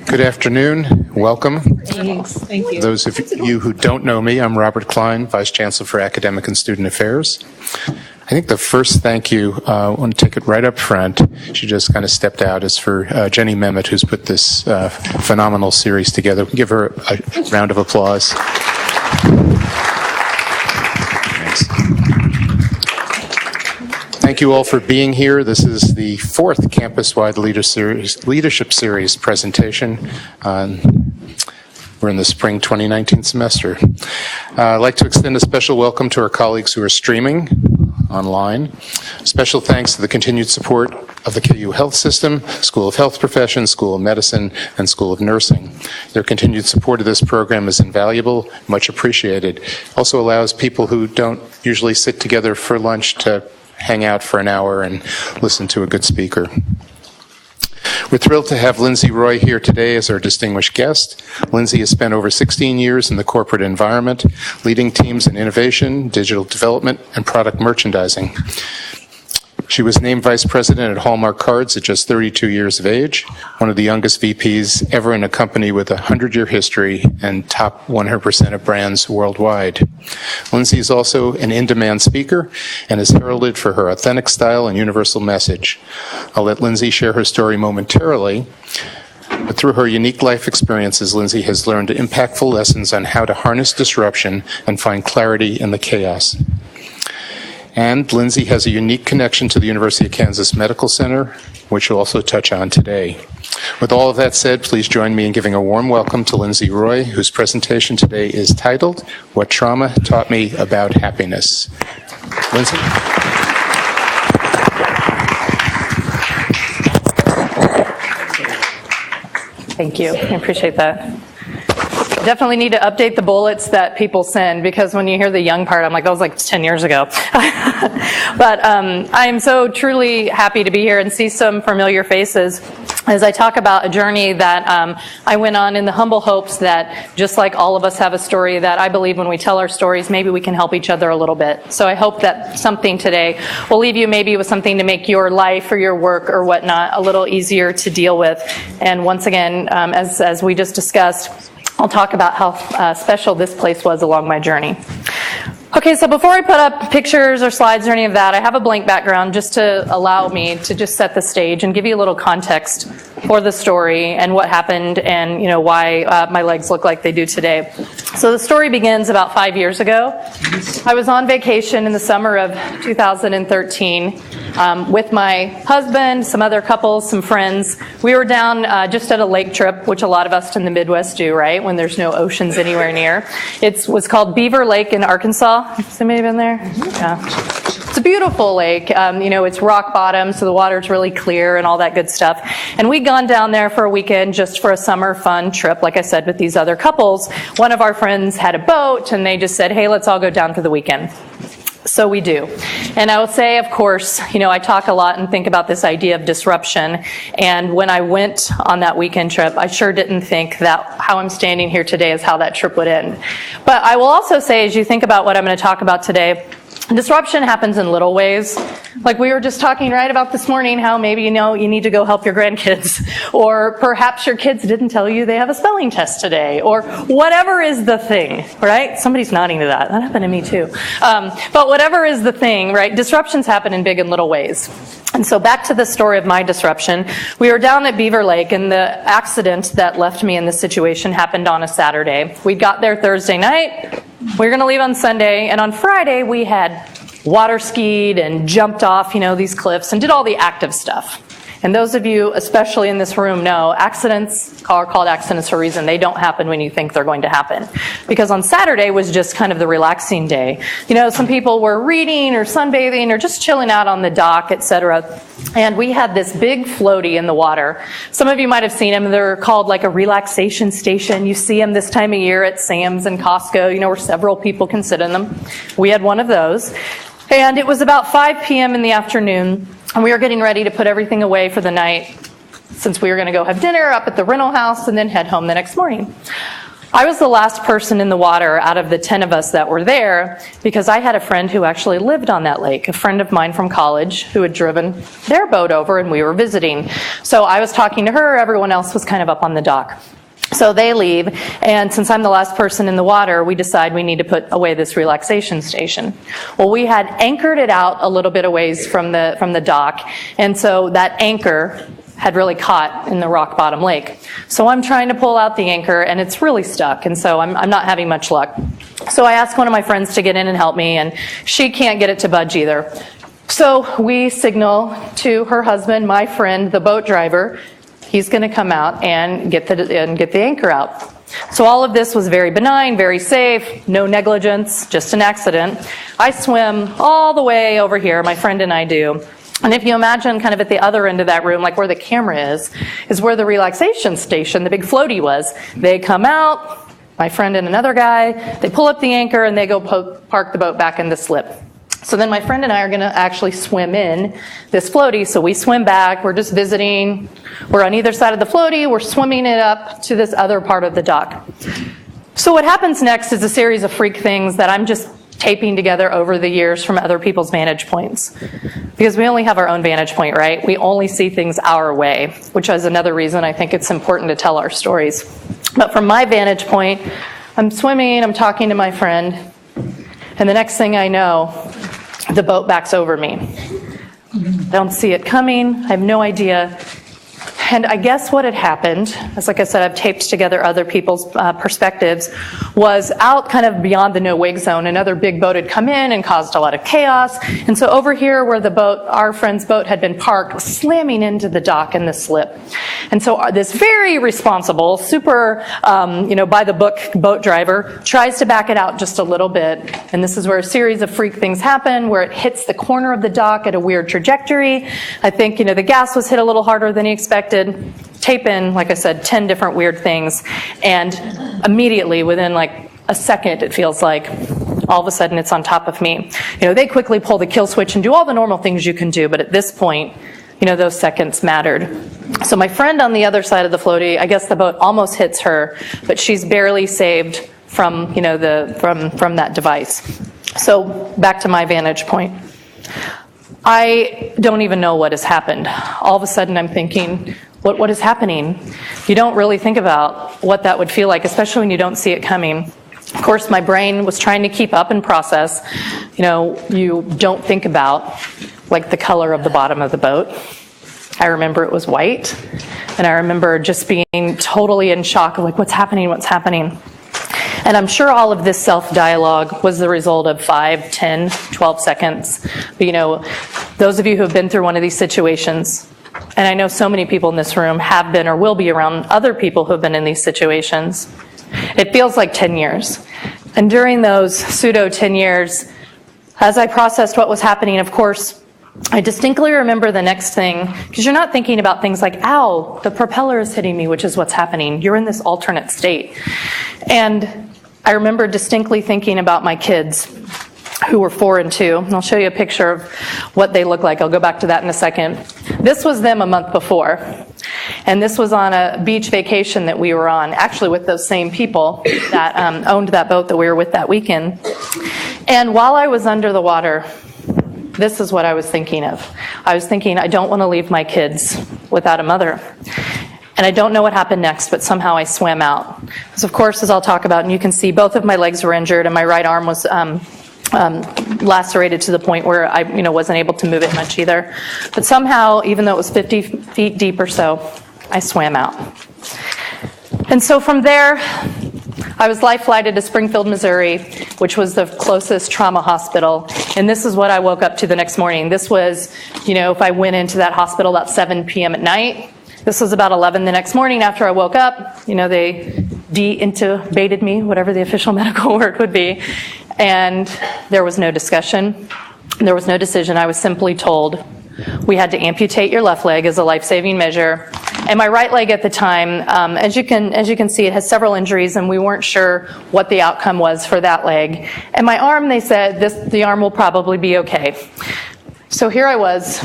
Good afternoon. Welcome. Thanks. Thank you. Those of you who don't know me, I'm Robert Klein, Vice Chancellor for Academic and Student Affairs. I think the first thank you, I want to take it right up front. She just kind of stepped out, is for Jenny Mehmet, who's put this phenomenal series together. Give her a round of applause. Thanks. Thank you all for being here. This is the fourth campus-wide leadership series presentation. We're in the spring 2019 semester. I'd like to extend a special welcome to our colleagues who are streaming online. Special thanks to the continued support of the KU Health System, School of Health Professions, School of Medicine, and School of Nursing. Their continued support of this program is invaluable, much appreciated. Also allows people who don't usually sit together for lunch to hang out for an hour and listen to a good speaker. We're thrilled to have Lindsey Roy here today as our distinguished guest. Lindsey has spent over 16 years in the corporate environment, leading teams in innovation, digital development, and product merchandising. She was named Vice President at Hallmark Cards at just 32 years of age, one of the youngest VPs ever in a company with a 100-year history and top 100% of brands worldwide. Lindsey is also an in-demand speaker and is heralded for her authentic style and universal message. I'll let Lindsey share her story momentarily, but through her unique life experiences, Lindsey has learned impactful lessons on how to harness disruption and find clarity in the chaos. And Lindsey has a unique connection to the University of Kansas Medical Center, which we'll also touch on today. With all of that said, please join me in giving a warm welcome to Lindsey Roy, whose presentation today is titled, What Trauma Taught Me About Happiness. Lindsey? Thank you. I appreciate that. Definitely need to update the bullets that people send, because when you hear the young part, I'm like, that was like 10 years ago. But I am so truly happy to be here and see some familiar faces as I talk about a journey that I went on in the humble hopes that, just like all of us have a story, that I believe when we tell our stories, maybe we can help each other a little bit. So I hope that something today will leave you maybe with something to make your life or your work or whatnot a little easier to deal with. And once again, as we just discussed, I'll talk about how special this place was along my journey. Okay, so before I put up pictures or slides or any of that, I have a blank background just to allow me to just set the stage and give you a little context for the story and what happened and, you know, why my legs look like they do today. So the story begins about 5 years ago. I was on vacation in the summer of 2013 with my husband, some other couples, some friends. We were down just at a lake trip, which a lot of us in the Midwest do, right, when there's no oceans anywhere near. It was called Beaver Lake in Arkansas. Somebody been there? Yeah. It's a beautiful lake. It's rock bottom, so the water's really clear and all that good stuff. And we'd gone down there for a weekend just for a summer fun trip, like I said, with these other couples. One of our friends had a boat, and they just said, hey, let's all go down for the weekend. So we do. And I will say, of course, I talk a lot and think about this idea of disruption. And when I went on that weekend trip, I sure didn't think that how I'm standing here today is how that trip would end. But I will also say, as you think about what I'm going to talk about today, disruption happens in little ways. Like we were just talking right about this morning, how maybe you need to go help your grandkids, or perhaps your kids didn't tell you they have a spelling test today, or whatever is the thing, right? Somebody's nodding to that. That happened to me too. But whatever is the thing, right? Disruptions happen in big and little ways. And so back to the story of my disruption. We were down at Beaver Lake, and the accident that left me in this situation happened on a Saturday. We got there Thursday night. We were going to leave on Sunday, and on Friday we had water skied and jumped off, these cliffs and did all the active stuff. And those of you, especially in this room, know accidents are called accidents for a reason. They don't happen when you think they're going to happen. Because on Saturday was just kind of the relaxing day. Some people were reading or sunbathing or just chilling out on the dock, etc. And we had this big floaty in the water. Some of you might have seen them. They're called like a relaxation station. You see them this time of year at Sam's and Costco, where several people can sit in them. We had one of those. And it was about 5 p.m. in the afternoon. And we were getting ready to put everything away for the night, since we were going to go have dinner up at the rental house and then head home the next morning. I was the last person in the water out of the 10 of us that were there because I had a friend who actually lived on that lake, a friend of mine from college who had driven their boat over and we were visiting. So I was talking to her, everyone else was kind of up on the dock. So they leave, and since I'm the last person in the water, we decide we need to put away this relaxation station. Well, we had anchored it out a little bit a ways from the dock, and so that anchor had really caught in the rock bottom lake. So I'm trying to pull out the anchor, and it's really stuck, and so I'm not having much luck. So I asked one of my friends to get in and help me, and she can't get it to budge either. So we signal to her husband, my friend, the boat driver. He's going to come out and get the anchor out. So all of this was very benign, very safe, no negligence, just an accident. I swim all the way over here, my friend and I do. And if you imagine kind of at the other end of that room, like where the camera is where the relaxation station, the big floaty was. They come out, my friend and another guy, they pull up the anchor and they go park the boat back in the slip. So then my friend and I are going to actually swim in this floaty. So we swim back. We're just visiting. We're on either side of the floaty. We're swimming it up to this other part of the dock. So what happens next is a series of freak things that I'm just taping together over the years from other people's vantage points. Because we only have our own vantage point, right? We only see things our way, which is another reason I think it's important to tell our stories. But from my vantage point, I'm swimming, I'm talking to my friend, and the next thing I know, the boat backs over me. I don't see it coming. I have no idea. And I guess what had happened, as like I said, I've taped together other people's perspectives, was out kind of beyond the no-wake zone. Another big boat had come in and caused a lot of chaos. And so over here where the boat, our friend's boat had been parked, was slamming into the dock in the slip. And so this very responsible, super, by-the-book boat driver tries to back it out just a little bit. And this is where a series of freak things happen, where it hits the corner of the dock at a weird trajectory. I think, the gas was hit a little harder than he expected. Tape in, like I said, 10 different weird things, and immediately, within like a second, it feels like, all of a sudden it's on top of me. They quickly pull the kill switch and do all the normal things you can do, but at this point, those seconds mattered. So my friend on the other side of the floaty, I guess the boat almost hits her, but she's barely saved from, from that device. So back to my vantage point. I don't even know what has happened. All of a sudden I'm thinking, what is happening? You don't really think about what that would feel like, especially when you don't see it coming. Of course, my brain was trying to keep up and process. You don't think about, like, the color of the bottom of the boat. I remember it was white, and I remember just being totally in shock of, like, what's happening? And I'm sure all of this self-dialogue was the result of 5, 10, 12 seconds. But, those of you who have been through one of these situations, and I know so many people in this room have been or will be around other people who have been in these situations, it feels like 10 years. And during those pseudo 10 years, as I processed what was happening, of course, I distinctly remember the next thing, because you're not thinking about things like, ow, the propeller is hitting me, which is what's happening. You're in this alternate state. And I remember distinctly thinking about my kids, who were 4 and 2. And I'll show you a picture of what they look like. I'll go back to that in a second. This was them a month before. And this was on a beach vacation that we were on, actually with those same people that owned that boat that we were with that weekend. And while I was under the water, this is what I was thinking of. I was thinking, I don't want to leave my kids without a mother. And I don't know what happened next, but somehow I swam out. Because of course, as I'll talk about, and you can see both of my legs were injured and my right arm was lacerated to the point where I wasn't able to move it much either. But somehow, even though it was 50 feet deep or so, I swam out. And so from there, I was life flighted to Springfield, Missouri, which was the closest trauma hospital. And this is what I woke up to the next morning. This was, if I went into that hospital about 7 p.m. at night, this was about 11 the next morning after I woke up. They de-intubated me, whatever the official medical word would be. And there was no discussion. There was no decision. I was simply told, we had to amputate your left leg as a life-saving measure. And my right leg at the time, as you can see, it has several injuries, and we weren't sure what the outcome was for that leg. And my arm, they said, the arm will probably be okay. So here I was,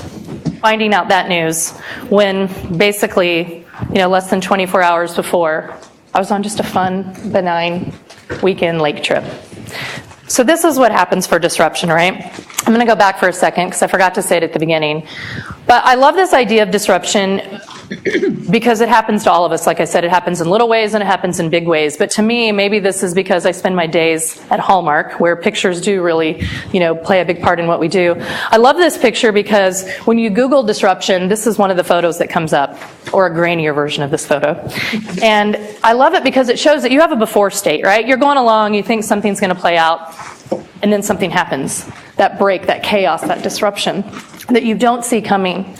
finding out that news when basically, less than 24 hours before, I was on just a fun, benign weekend lake trip. So this is what happens for disruption, right? I'm going to go back for a second because I forgot to say it at the beginning. But I love this idea of disruption because it happens to all of us. Like I said, it happens in little ways and it happens in big ways. But to me, maybe this is because I spend my days at Hallmark, where pictures do really, play a big part in what we do. I love this picture because when you Google disruption, this is one of the photos that comes up, or a grainier version of this photo. And I love it because it shows that you have a before state, right? You're going along, you think something's going to play out, and then something happens. That break, that chaos, that disruption that you don't see coming.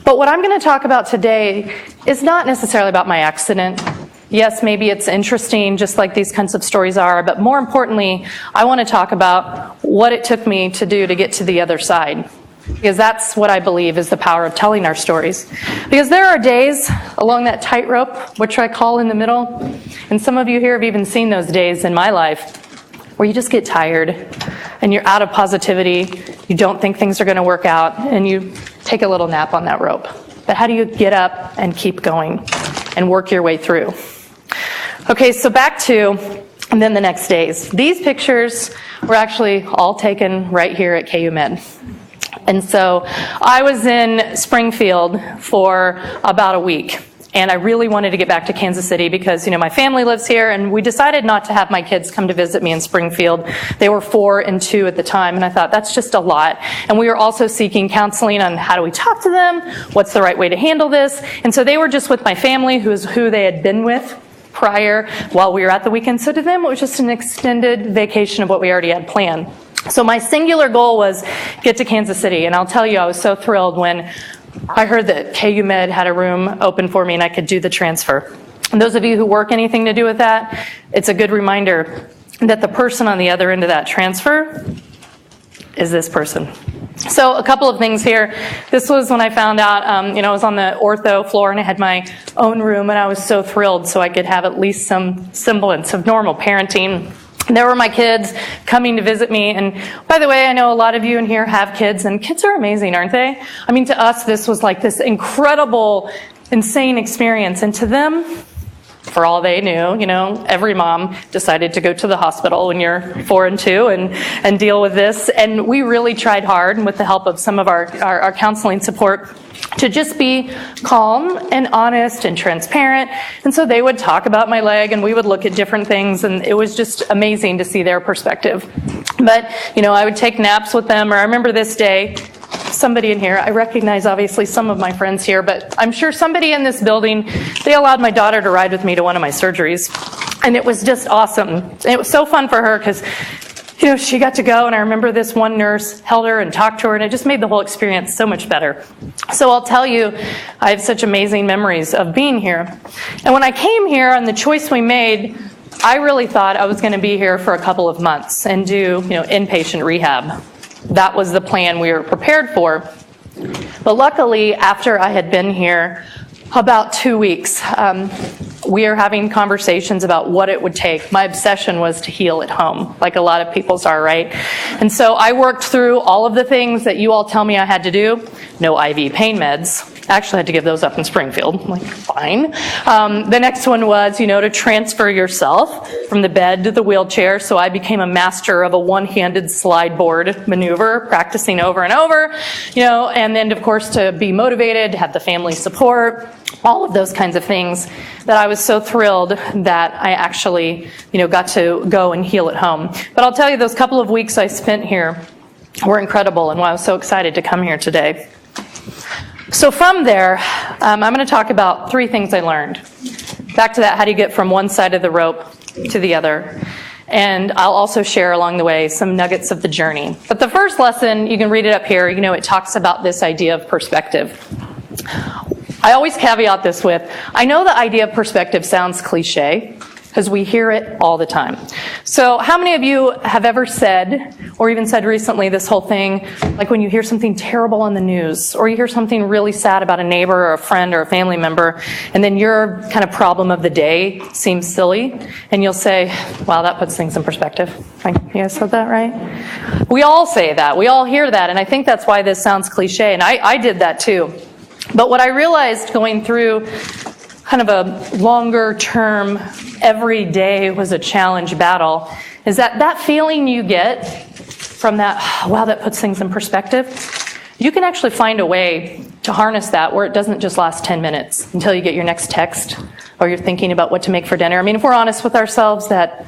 But what I'm going to talk about today is not necessarily about my accident. Yes, maybe it's interesting, just like these kinds of stories are, but more importantly, I want to talk about what it took me to do to get to the other side. Because that's what I believe is the power of telling our stories. Because there are days along that tightrope, which I call in the middle, and some of you here have even seen those days in my life, where you just get tired and you're out of positivity, you don't think things are going to work out, and you take a little nap on that rope. But how do you get up and keep going and work your way through? Okay, so back to, and then the next days. These pictures were actually all taken right here at KU Med. And so I was in Springfield for about a week. And I really wanted to get back to Kansas City because, my family lives here, and we decided not to have my kids come to visit me in Springfield. They were 4 and 2 at the time, and I thought, that's just a lot. And we were also seeking counseling on how do we talk to them, what's the right way to handle this. And so they were just with my family, who they had been with prior while we were at the weekend. So to them, it was just an extended vacation of what we already had planned. So my singular goal was get to Kansas City, and I'll tell you, I was so thrilled when I heard that KU Med had a room open for me and I could do the transfer. And those of you who work anything to do with that, it's a good reminder that the person on the other end of that transfer is this person. So a couple of things here. This was when I found out, I was on the ortho floor and I had my own room, and I was so thrilled so I could have at least some semblance of normal parenting. There were my kids coming to visit me, and by the way, I know a lot of you in here have kids, and kids are amazing, aren't they? I mean, to us, this was like this incredible, insane experience, and to them, for all they knew, every mom decided to go to the hospital when you're 4 and 2 and deal with this, and we really tried hard, and with the help of some of our counseling support, to just be calm and honest and transparent. And so they would talk about my leg and we would look at different things, and it was just amazing to see their perspective. But, I would take naps with them, or I remember this day, somebody in here, I recognize obviously some of my friends here, but I'm sure somebody in this building, they allowed my daughter to ride with me to one of my surgeries. And it was just awesome. And it was so fun for her because she got to go, and I remember this one nurse held her and talked to her, and it just made the whole experience so much better. So I'll tell you, I have such amazing memories of being here. And when I came here and the choice we made, I really thought I was going to be here for a couple of months and do, inpatient rehab. That was the plan we were prepared for. But luckily, after I had been here about 2 weeks, we are having conversations about what it would take. My obsession was to heal at home, like a lot of people's are, right? And so I worked through all of the things that you all tell me I had to do. No IV pain meds. I actually had to give those up in Springfield. I'm like, fine. The next one was, to transfer yourself from the bed to the wheelchair. So I became a master of a one-handed slide board maneuver, practicing over and over, and then, of course, to be motivated, to have the family support, all of those kinds of things that I was so thrilled that I actually, got to go and heal at home. But I'll tell you, those couple of weeks I spent here were incredible, and why I was so excited to come here today. So from there, I'm going to talk about 3 things I learned. Back to that, how do you get from one side of the rope to the other? And I'll also share along the way some nuggets of the journey. But the first lesson, you can read it up here, it talks about this idea of perspective. I always caveat this with, I know the idea of perspective sounds cliche, because we hear it all the time. So how many of you have ever said, or even said recently, this whole thing, like when you hear something terrible on the news, or you hear something really sad about a neighbor or a friend or a family member, and then your kind of problem of the day seems silly, and you'll say, wow, that puts things in perspective. You guys said that right? We all say that. We all hear that, and I think that's why this sounds cliche, and I did that too. But what I realized going through kind of a longer term every day was a challenge battle, is that feeling you get from that, wow, that puts things in perspective, you can actually find a way to harness that where it doesn't just last 10 minutes until you get your next text or you're thinking about what to make for dinner. I mean, if we're honest with ourselves, that,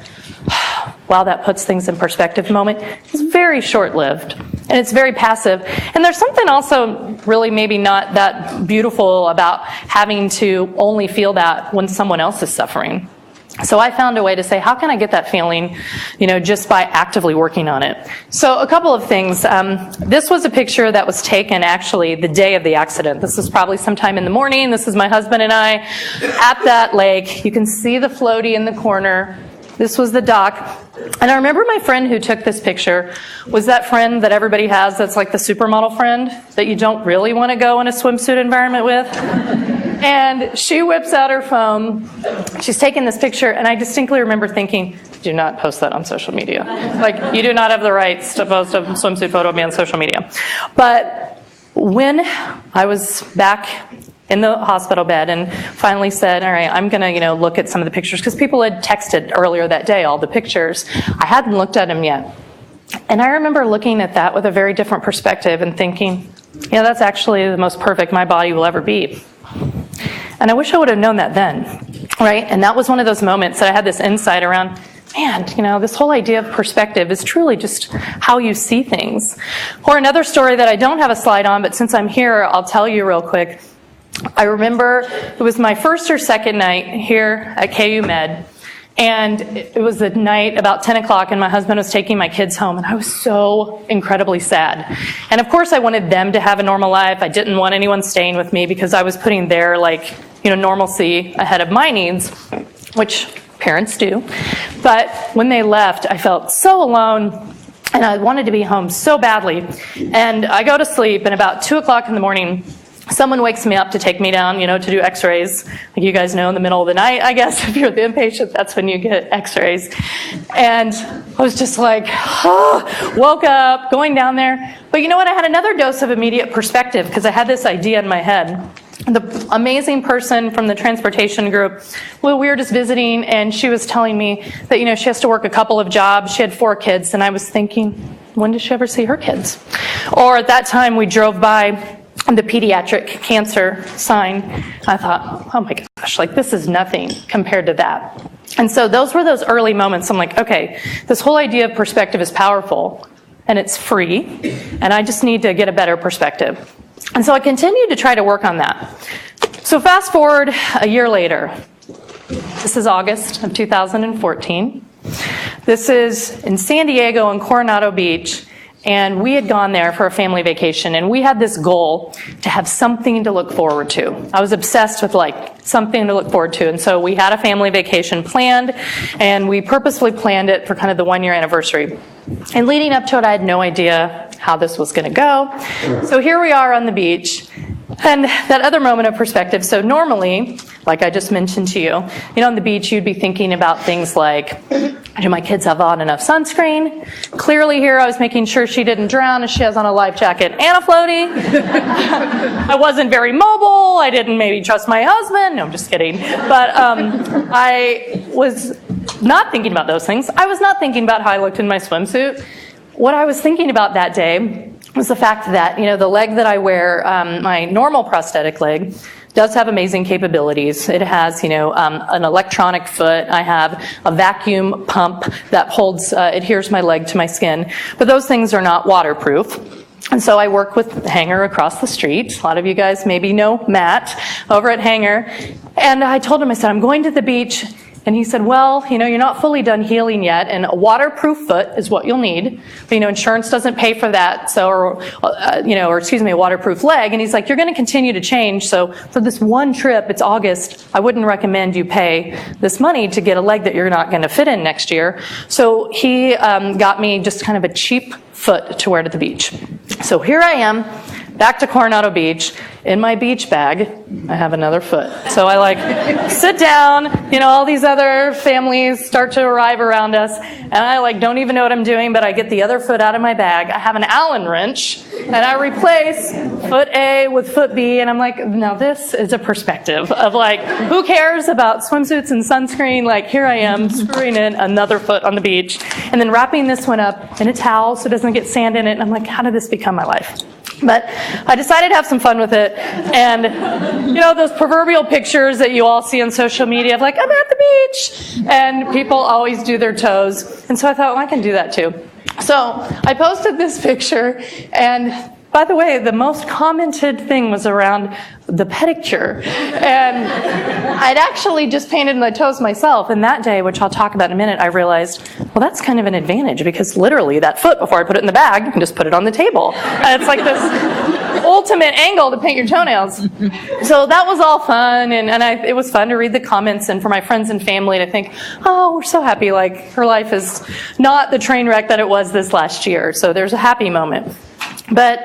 wow, that puts things in perspective moment is very short-lived and it's very passive. And there's something also really maybe not that beautiful about having to only feel that when someone else is suffering. So I found a way to say, how can I get that feeling, just by actively working on it? So a couple of things. This was a picture that was taken actually the day of the accident. This was probably sometime in the morning. This is my husband and I at that lake. You can see the floaty in the corner. This was the dock. And I remember my friend who took this picture was that friend that everybody has that's like the supermodel friend that you don't really want to go in a swimsuit environment with. And she whips out her phone. She's taking this picture, and I distinctly remember thinking, do not post that on social media. Like, you do not have the rights to post a swimsuit photo of me on social media. But when I was back in the hospital bed and finally said, all right, I'm going to, look at some of the pictures, because people had texted earlier that day all the pictures. I hadn't looked at them yet. And I remember looking at that with a very different perspective and thinking, that's actually the most perfect my body will ever be. And I wish I would have known that then, right? And that was one of those moments that I had this insight around, man, this whole idea of perspective is truly just how you see things. Or another story that I don't have a slide on, but since I'm here, I'll tell you real quick. I remember it was my first or second night here at KU Med, and it was the night about 10 o'clock, and my husband was taking my kids home, and I was so incredibly sad. And of course, I wanted them to have a normal life. I didn't want anyone staying with me because I was putting their, normalcy ahead of my needs, which parents do. But when they left, I felt so alone, and I wanted to be home so badly. And I go to sleep, and about 2 o'clock in the morning, someone wakes me up to take me down, to do x-rays. Like you guys know, in the middle of the night, I guess, if you're the inpatient, that's when you get x-rays. And I was just like, woke up, going down there. But you know what? I had another dose of immediate perspective because I had this idea in my head. The amazing person from the transportation group, well, we were just visiting, and she was telling me that, she has to work a couple of jobs. She had 4 kids, and I was thinking, when does she ever see her kids? Or at that time, we drove by the pediatric cancer sign. I thought, oh my gosh, this is nothing compared to that. And so those were those early moments. I'm like, okay, this whole idea of perspective is powerful, and it's free, and I just need to get a better perspective. And so I continued to try to work on that. So fast forward a year later. This is August of 2014. This is in San Diego on Coronado Beach. And we had gone there for a family vacation, and we had this goal to have something to look forward to. I was obsessed with something to look forward to. And so we had a family vacation planned, and we purposefully planned it for kind of the 1-year anniversary. And leading up to it, I had no idea how this was going to go. So here we are on the beach. And that other moment of perspective, so normally, like I just mentioned to you, on the beach, you'd be thinking about things like, do my kids have on enough sunscreen? Clearly here, I was making sure she didn't drown as she has on a life jacket and a floaty. I wasn't very mobile. I didn't maybe trust my husband. No, I'm just kidding. But I was not thinking about those things. I was not thinking about how I looked in my swimsuit. What I was thinking about that day was the fact that, the leg that I wear, my normal prosthetic leg, does have amazing capabilities. It has, an electronic foot. I have a vacuum pump that adheres my leg to my skin. But those things are not waterproof. And so I work with Hanger across the street. A lot of you guys maybe know Matt over at Hanger. And I told him, I said, I'm going to the beach. And he said, well, you're not fully done healing yet, and a waterproof foot is what you'll need. But, insurance doesn't pay for that, so, a waterproof leg. And he's like, you're going to continue to change, so for this one trip, it's August, I wouldn't recommend you pay this money to get a leg that you're not going to fit in next year. So he got me just kind of a cheap foot to wear to the beach. So here I am, back to Coronado Beach. In my beach bag, I have another foot. So I sit down, all these other families start to arrive around us, and I don't even know what I'm doing, but I get the other foot out of my bag. I have an Allen wrench, and I replace foot A with foot B, and I'm like, now this is a perspective of who cares about swimsuits and sunscreen? Here I am screwing in another foot on the beach, and then wrapping this one up in a towel so it doesn't get sand in it, and I'm like, how did this become my life? But I decided to have some fun with it. And, those proverbial pictures that you all see on social media of I'm at the beach. And people always do their toes. And so I thought, well, I can do that too. So I posted this picture. And by the way, the most commented thing was around the pedicure. And I'd actually just painted my toes myself. And that day, which I'll talk about in a minute, I realized, well, that's kind of an advantage because literally that foot, before I put it in the bag, you can just put it on the table. And it's this ultimate angle to paint your toenails. So that was all fun. And it was fun to read the comments and for my friends and family to think, oh, we're so happy. Her life is not the train wreck that it was this last year. So there's a happy moment. But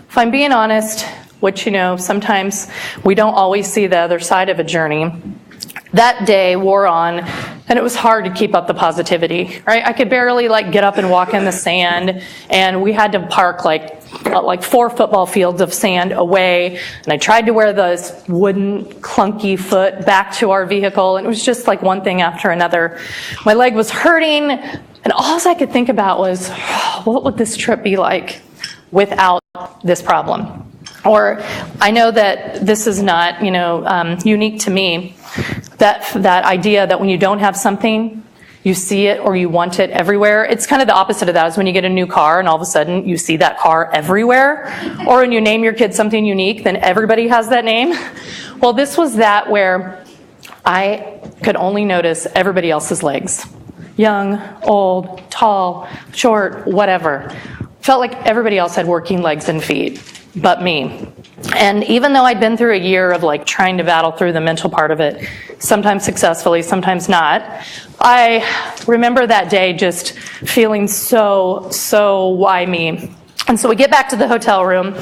if I'm being honest, which, sometimes we don't always see the other side of a journey, that day wore on, and it was hard to keep up the positivity, right? I could barely, get up and walk in the sand, and we had to park, 4 football fields of sand away, and I tried to wear this wooden, clunky foot back to our vehicle, and it was just, one thing after another. My leg was hurting, and all I could think about was, what would this trip be like without this problem? Or I know that this is not, unique to me, that idea that when you don't have something, you see it or you want it everywhere. It's kind of the opposite of that, is when you get a new car and all of a sudden you see that car everywhere. Or when you name your kid something unique, then everybody has that name. Well, this was that where I could only notice everybody else's legs. Young, old, tall, short, whatever. Felt like everybody else had working legs and feet, but me. And even though I'd been through a year of trying to battle through the mental part of it, sometimes successfully, sometimes not, I remember that day just feeling so why me? And so we get back to the hotel room,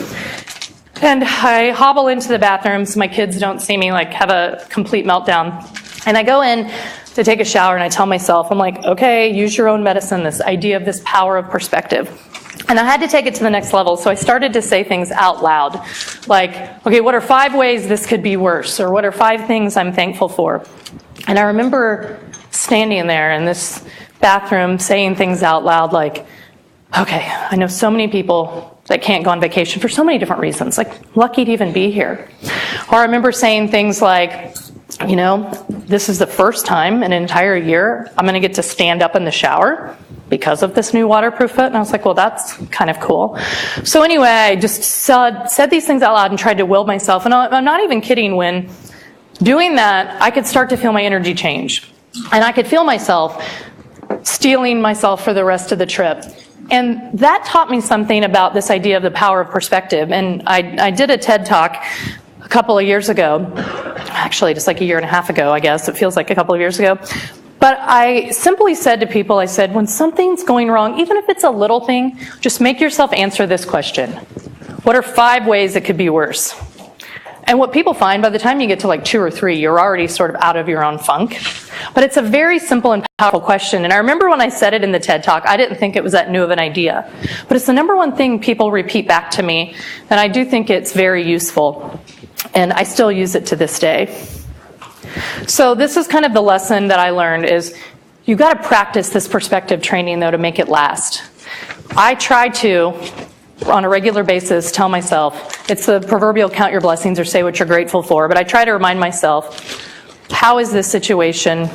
and I hobble into the bathroom so my kids don't see me have a complete meltdown. And I go in to take a shower, and I tell myself, I'm okay, use your own medicine, this idea of this power of perspective. And I had to take it to the next level, so I started to say things out loud, okay, what are 5 ways this could be worse? Or what are 5 things I'm thankful for? And I remember standing there in this bathroom saying things out loud okay, I know so many people that can't go on vacation for so many different reasons, lucky to even be here. Or I remember saying things this is the first time in an entire year I'm going to get to stand up in the shower because of this new waterproof foot. And I was well, that's kind of cool. So anyway, I just said these things out loud and tried to will myself. And I'm not even kidding, when doing that, I could start to feel my energy change. And I could feel myself steeling myself for the rest of the trip. And that taught me something about this idea of the power of perspective. And I did a TED Talk a couple of years ago, actually just a year and a half ago, I guess. It feels like a couple of years ago. But I simply said to people, I said, when something's going wrong, even if it's a little thing, just make yourself answer this question. What are 5 ways it could be worse? And what people find, by the time you get to 2 or 3, you're already sort of out of your own funk. But it's a very simple and powerful question. And I remember when I said it in the TED Talk, I didn't think it was that new of an idea. But it's the number one thing people repeat back to me. And I do think it's very useful. And I still use it to this day. So this is kind of the lesson that I learned, is you got to practice this perspective training, though, to make it last. I try to, on a regular basis, tell myself, it's the proverbial count your blessings or say what you're grateful for, but I try to remind myself, how is this situation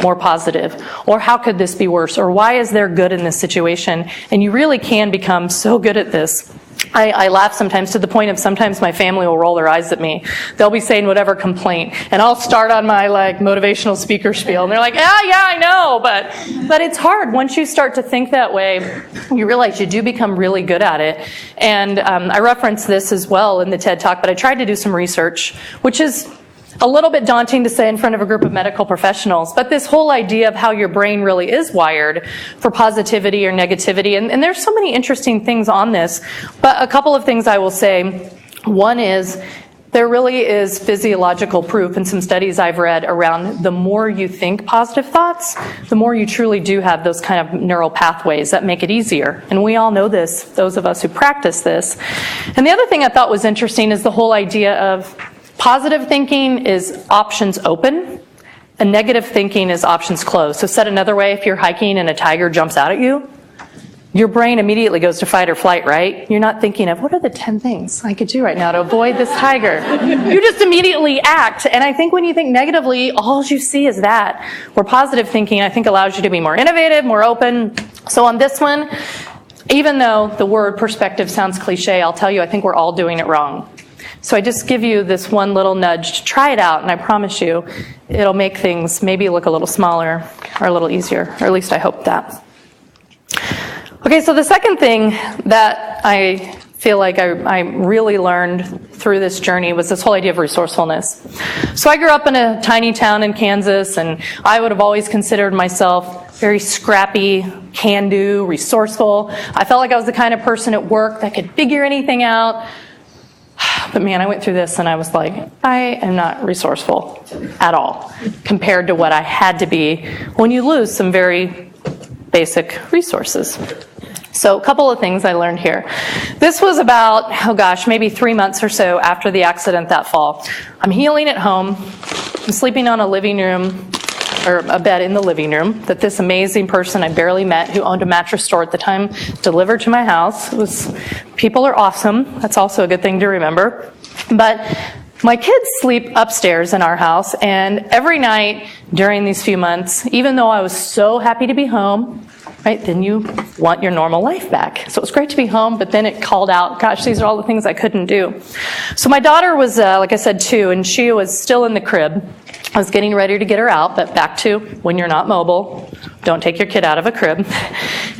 more positive? Or how could this be worse? Or why is there good in this situation? And you really can become so good at this. I laugh sometimes, to the point of sometimes my family will roll their eyes at me. They'll be saying whatever complaint, and I'll start on my motivational speaker spiel, and they're like, yeah, I know, but it's hard. Once you start to think that way, you realize you do become really good at it. And I reference this as well in the TED Talk, but I tried to do some research, which is a little bit daunting to say in front of a group of medical professionals, but this whole idea of how your brain really is wired for positivity or negativity, and there's so many interesting things on this, but a couple of things I will say. One is, there really is physiological proof in some studies I've read around the more you think positive thoughts, the more you truly do have those kind of neural pathways that make it easier. And we all know this, those of us who practice this. And the other thing I thought was interesting is the whole idea of positive thinking is options open, and negative thinking is options closed. So said another way, if you're hiking and a tiger jumps out at you, your brain immediately goes to fight or flight, right? You're not thinking of, what are the 10 things I could do right now to avoid this tiger? You just immediately act. And I think when you think negatively, all you see is that. Where positive thinking, I think, allows you to be more innovative, more open. So on this one, even though the word perspective sounds cliche, I'll tell you, I think we're all doing it wrong. So I just give you this one little nudge to try it out, and I promise you, it'll make things maybe look a little smaller or a little easier, or at least I hope that. Okay, so the second thing that I feel like I really learned through this journey was this whole idea of resourcefulness. So I grew up in a tiny town in Kansas, and I would have always considered myself very scrappy, can-do, resourceful. I felt like I was the kind of person at work that could figure anything out. But man, I went through this and I was like, I am not resourceful at all compared to what I had to be when you lose some very basic resources. So a couple of things I learned here. This was about, maybe 3 months or so after the accident that fall. I'm healing at home. I'm sleeping on a living room, or a bed in the living room, that this amazing person I barely met, who owned a mattress store at the time, delivered to my house. People are awesome. That's also a good thing to remember. But my kids sleep upstairs in our house, and every night during these few months, even though I was so happy to be home, right, then you want your normal life back. So it was great to be home, but then it called out, gosh, these are all the things I couldn't do. So my daughter was, like I said, 2, and she was still in the crib. I was getting ready to get her out, but back to when you're not mobile, don't take your kid out of a crib.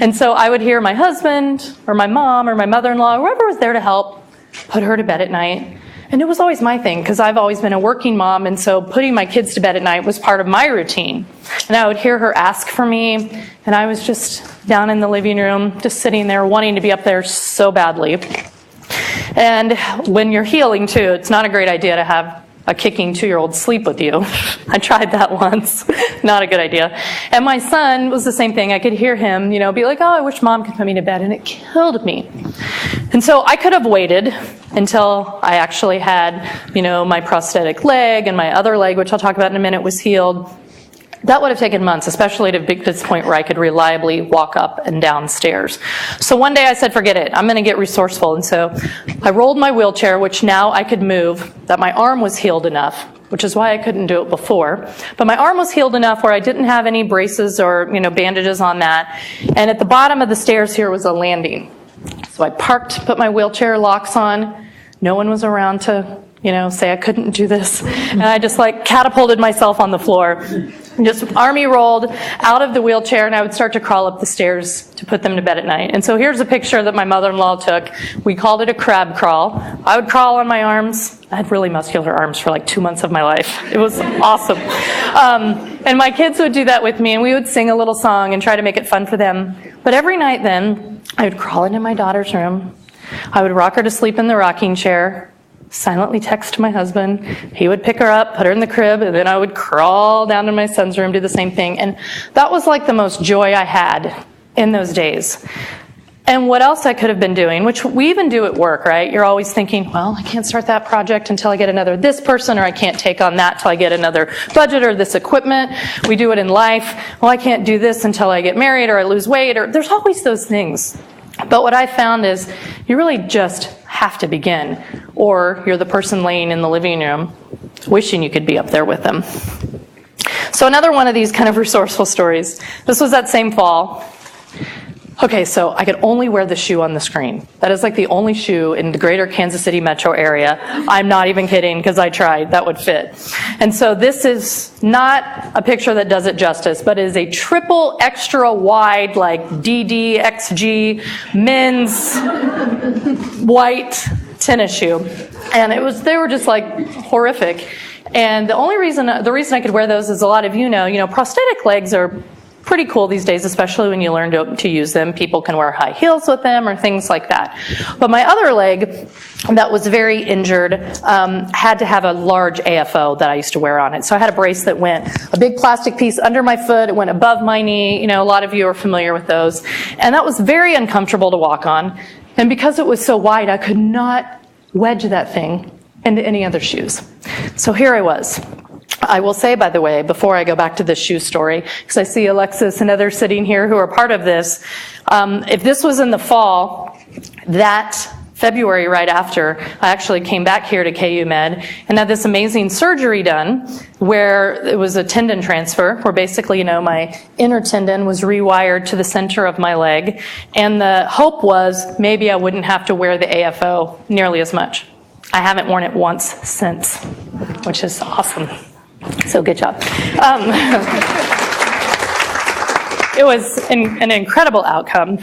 And so I would hear my husband or my mom or my mother-in-law, whoever was there to help, put her to bed at night. And it was always my thing, because I've always been a working mom, and so putting my kids to bed at night was part of my routine. And I would hear her ask for me, and I was just down in the living room, just sitting there wanting to be up there so badly. And when you're healing too, it's not a great idea to have a kicking 2-year-old sleep with you. I tried that once. Not a good idea. And my son was the same thing. I could hear him, be like, oh, I wish mom could put me to bed. And it killed me. And so I could have waited until I actually had, my prosthetic leg and my other leg, which I'll talk about in a minute, was healed. That would have taken months, especially to this point where I could reliably walk up and down stairs. So one day I said, forget it, I'm going to get resourceful. And so I rolled my wheelchair, which now I could move, that my arm was healed enough, which is why I couldn't do it before. But my arm was healed enough where I didn't have any braces or, bandages on that. And at the bottom of the stairs here was a landing. So I parked, put my wheelchair locks on. No one was around to, say I couldn't do this. And I just catapulted myself on the floor. Just army rolled out of the wheelchair, and I would start to crawl up the stairs to put them to bed at night. And so here's a picture that my mother-in-law took. We called it a crab crawl. I would crawl on my arms. I had really muscular arms for 2 months of my life. It was awesome. And my kids would do that with me, and we would sing a little song and try to make it fun for them. But every night then, I would crawl into my daughter's room. I would rock her to sleep in the rocking chair, silently text my husband. He would pick her up, put her in the crib, and then I would crawl down to my son's room, do the same thing. And that was the most joy I had in those days. And what else I could have been doing, which we even do at work, right? You're always thinking, well, I can't start that project until I get another this person, or I can't take on that till I get another budget or this equipment. We do it in life. Well, I can't do this until I get married or I lose weight, or there's always those things. But what I found is you really just have to begin, or you're the person laying in the living room wishing you could be up there with them. So another one of these kind of resourceful stories. This was that same fall. Okay, so I could only wear the shoe on the screen. That is the only shoe in the greater Kansas City metro area. I'm not even kidding, because I tried. That would fit. And so this is not a picture that does it justice, but is a triple extra wide, DD, XG, men's, white tennis shoe. And they were just like horrific. And the reason I could wear those, as a lot of you know, prosthetic legs are pretty cool these days, especially when you learn to use them. People can wear high heels with them or things like that. But my other leg that was very injured had to have a large AFO that I used to wear on it. So I had a brace that went a big plastic piece under my foot. It went above my knee. A lot of you are familiar with those. And that was very uncomfortable to walk on. And because it was so wide, I could not wedge that thing into any other shoes. So here I was. I will say, by the way, before I go back to this shoe story, because I see Alexis and others sitting here who are part of this, if this was in the fall, that February right after, I actually came back here to KU Med and had this amazing surgery done where it was a tendon transfer, where basically, my inner tendon was rewired to the center of my leg, and the hope was maybe I wouldn't have to wear the AFO nearly as much. I haven't worn it once since, which is awesome. So good job. It was an incredible outcome.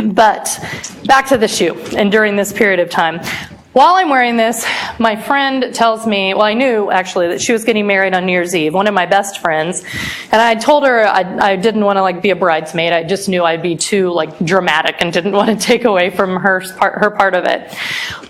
But back to the shoe, and during this period of time. While I'm wearing this, my friend tells me, I knew actually that she was getting married on New Year's Eve, one of my best friends, and I told her I didn't want to be a bridesmaid. I just knew I'd be too dramatic and didn't want to take away from her part of it.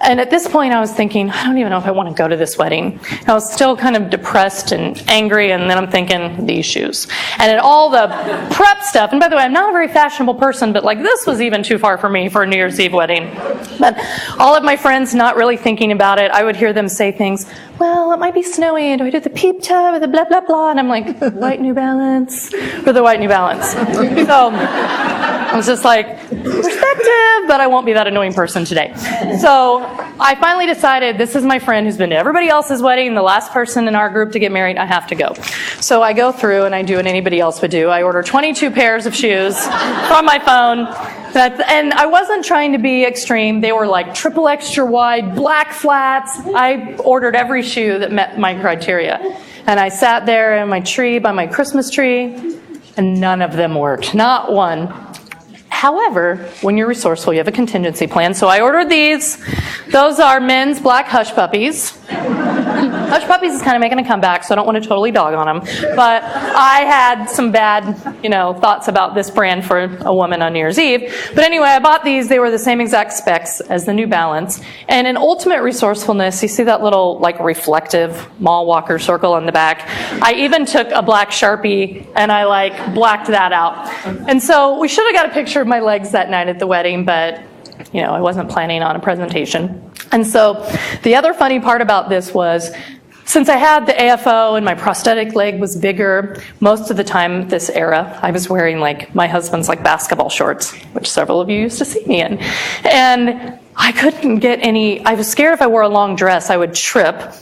And at this point I was thinking, I don't even know if I want to go to this wedding. I was still kind of depressed and angry, and then I'm thinking, these shoes. And at all the prep stuff, and by the way, I'm not a very fashionable person, but this was even too far for me for a New Year's Eve wedding. But all of my friends not really thinking about it, I would hear them say things, well, it might be snowy, do I do the peep toe or the blah, blah, blah? And I'm like, white New Balance or the white New Balance. So I was just like, perspective, but I won't be that annoying person today. So I finally decided, this is my friend who's been to everybody else's wedding, the last person in our group to get married, I have to go. So I go through and I do what anybody else would do. I order 22 pairs of shoes from my phone. And I wasn't trying to be extreme. They were triple extra wide, black flats. I ordered every shoe that met my criteria. And I sat there in my tree, by my Christmas tree, and none of them worked. Not one. However, when you're resourceful, you have a contingency plan. So I ordered these. Those are men's black Hush Puppies. Hush Puppies is kind of making a comeback, so I don't want to totally dog on them. But I had some bad, thoughts about this brand for a woman on New Year's Eve. But anyway, I bought these. They were the same exact specs as the New Balance. And in ultimate resourcefulness, you see that little, reflective mall walker circle on the back. I even took a black Sharpie and I, blacked that out. And so we should have got a picture of my legs that night at the wedding, but I wasn't planning on a presentation. And so the other funny part about this was, since I had the AFO and my prosthetic leg was bigger, most of the time this era, I was wearing my husband's basketball shorts, which several of you used to see me in. And I couldn't get I was scared if I wore a long dress, I would trip.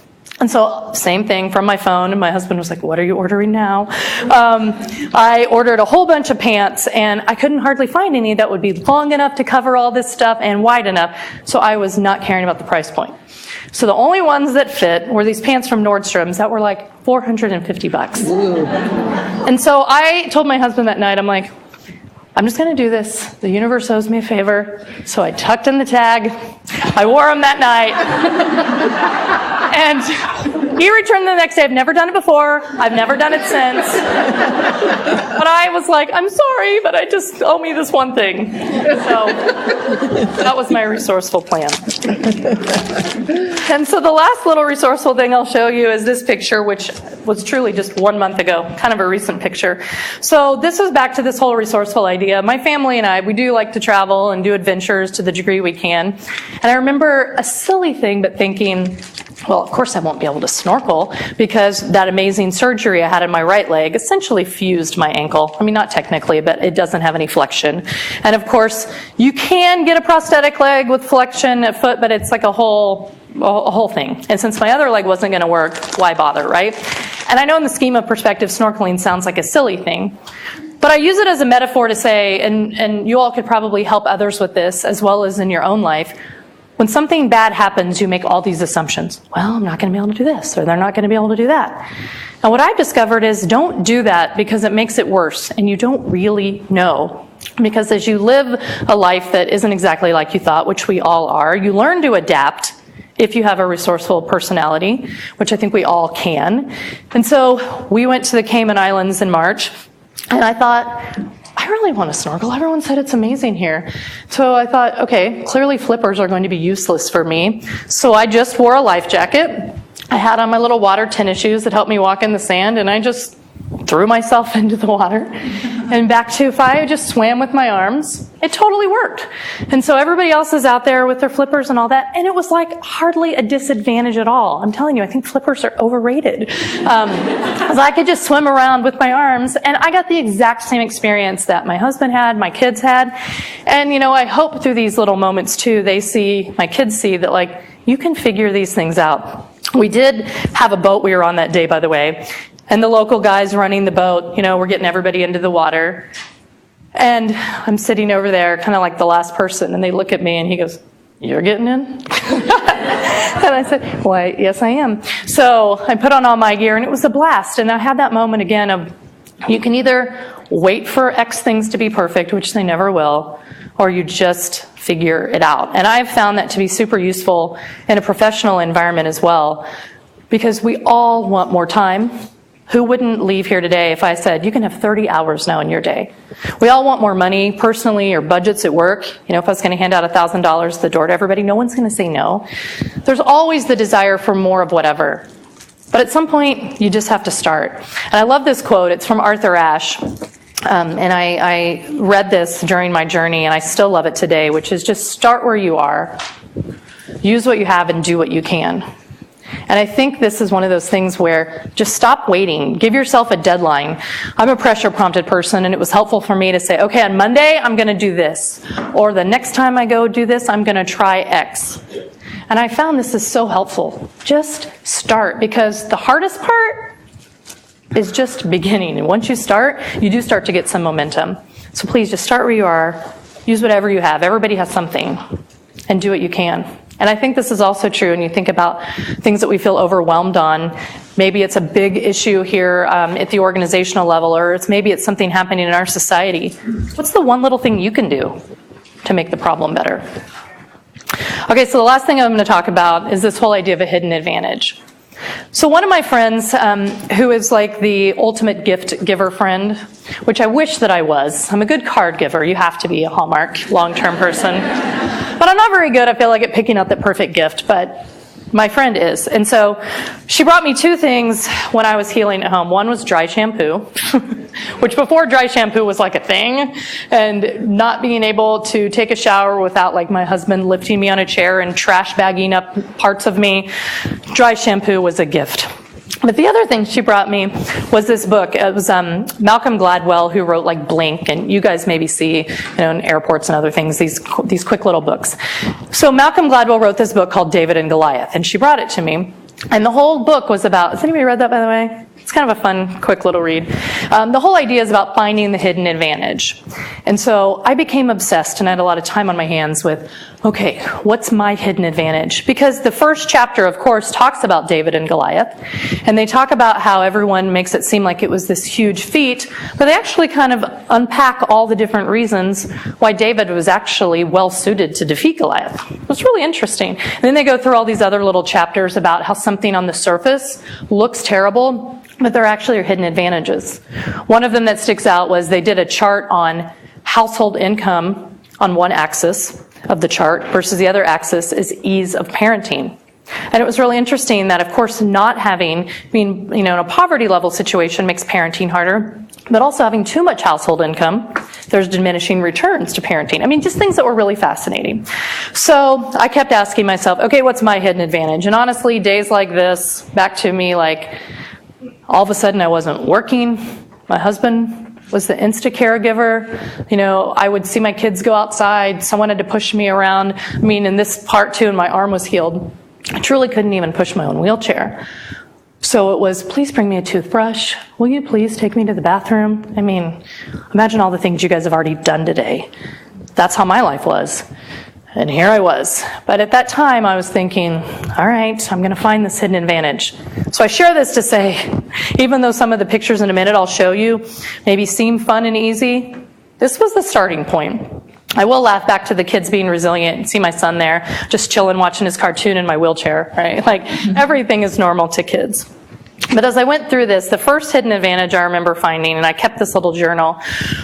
And so, same thing from my phone, and my husband was like, what are you ordering now? I ordered a whole bunch of pants, and I couldn't hardly find any that would be long enough to cover all this stuff and wide enough, so I was not caring about the price point. So the only ones that fit were these pants from Nordstrom's that were $450. Ooh. And so I told my husband that night, I'm like, I'm just going to do this. The universe owes me a favor. So I tucked in the tag. I wore them that night. And he returned the next day. I've never done it before. I've never done it since. But I was like, I'm sorry, but I just owe me this one thing. So that was my resourceful plan. And so the last little resourceful thing I'll show you is this picture, which was truly just 1 month ago, kind of a recent picture. So this is back to this whole resourceful idea. My family and I, we do like to travel and do adventures to the degree we can. And I remember a silly thing, but thinking, well, of course I won't be able to snorkel because that amazing surgery I had in my right leg essentially fused my ankle. I mean, not technically, but it doesn't have any flexion. And of course, you can get a prosthetic leg with flexion at foot, but it's a whole thing. And since my other leg wasn't going to work, why bother, right? And I know in the scheme of perspective, snorkeling sounds like a silly thing, but I use it as a metaphor to say, and you all could probably help others with this as well as in your own life, when something bad happens, you make all these assumptions. Well, I'm not going to be able to do this, or they're not going to be able to do that. And what I've discovered is don't do that because it makes it worse, and you don't really know. Because as you live a life that isn't exactly like you thought, which we all are, you learn to adapt, if you have a resourceful personality, which I think we all can. And so we went to the Cayman Islands in March, and I thought, I really want to snorkel. Everyone said it's amazing here. So I thought, okay, clearly flippers are going to be useless for me. So I just wore a life jacket. I had on my little water tennis shoes that helped me walk in the sand, and I just threw myself into the water. And back to if I just swam with my arms, it totally worked. And so everybody else is out there with their flippers and all that, and it was like hardly a disadvantage at all. I'm telling you, I think flippers are overrated. 'Cause I could just swim around with my arms, and I got the exact same experience that my husband had, my kids had. And I hope through these little moments too, my kids see that like, you can figure these things out. We did have a boat we were on that day, by the way. And the local guys running the boat, we're getting everybody into the water. And I'm sitting over there, kind of like the last person, and they look at me and he goes, "You're getting in?" And I said, "Why, yes, I am." So I put on all my gear, and it was a blast. And I had that moment again of, you can either wait for X things to be perfect, which they never will, or you just figure it out. And I've found that to be super useful in a professional environment as well, because we all want more time. Who wouldn't leave here today if I said, you can have 30 hours now in your day? We all want more money personally or budgets at work. If I was going to hand out $1,000 at the door to everybody, no one's going to say no. There's always the desire for more of whatever. But at some point, you just have to start. And I love this quote. It's from Arthur Ashe. And I read this during my journey, and I still love it today, which is just start where you are. Use what you have and do what you can. And I think this is one of those things where just stop waiting. Give yourself a deadline. I'm a pressure-prompted person, and it was helpful for me to say, okay, on Monday, I'm going to do this. Or the next time I go do this, I'm going to try X. And I found this is so helpful. Just start, because the hardest part is just beginning. And once you start, you do start to get some momentum. So please just start where you are. Use whatever you have. Everybody has something. And do what you can. And I think this is also true when you think about things that we feel overwhelmed on. Maybe it's a big issue here at the organizational level, or maybe it's something happening in our society. What's the one little thing you can do to make the problem better? Okay, so the last thing I'm going to talk about is this whole idea of a hidden advantage. So one of my friends, who is like the ultimate gift giver friend, which I wish that I was. I'm a good card giver. You have to be a Hallmark long-term person. But I'm not very good, I feel like, at picking out the perfect gift, but my friend is. And so she brought me two things when I was healing at home. One was dry shampoo, which before dry shampoo was like a thing, and not being able to take a shower without like my husband lifting me on a chair and trash bagging up parts of me. Dry shampoo was a gift. But the other thing she brought me was this book. It was Malcolm Gladwell, who wrote like Blink, and you guys maybe see, in airports and other things, these quick little books. So Malcolm Gladwell wrote this book called David and Goliath, and she brought it to me. And the whole book was about, has anybody read that, by the way? It's kind of a fun, quick little read. The whole idea is about finding the hidden advantage. And so I became obsessed, and I had a lot of time on my hands with, okay, what's my hidden advantage? Because the first chapter, of course, talks about David and Goliath. And they talk about how everyone makes it seem like it was this huge feat, but they actually kind of unpack all the different reasons why David was actually well-suited to defeat Goliath. It was really interesting. And then they go through all these other little chapters about how something on the surface looks terrible, but there actually are hidden advantages. One of them that sticks out was they did a chart on household income on one axis of the chart versus the other axis is ease of parenting. And it was really interesting that, of course, not being in a poverty level situation makes parenting harder, but also having too much household income, there's diminishing returns to parenting. I mean, just things that were really fascinating. So I kept asking myself, okay, what's my hidden advantage? And honestly, days like this, back to me, like, all of a sudden I wasn't working. My husband was the Insta-caregiver. I would see my kids go outside. Someone had to push me around. I mean, in this part too, and my arm was healed. I truly couldn't even push my own wheelchair. So it was, please bring me a toothbrush. Will you please take me to the bathroom? I mean, imagine all the things you guys have already done today. That's how my life was. And here I was. But at that time, I was thinking, all right, I'm going to find this hidden advantage. So I share this to say, even though some of the pictures in a minute I'll show you maybe seem fun and easy, this was the starting point. I will laugh back to the kids being resilient and see my son there just chilling, watching his cartoon in my wheelchair, right? Like, everything is normal to kids. But as I went through this, the first hidden advantage I remember finding, and I kept this little journal,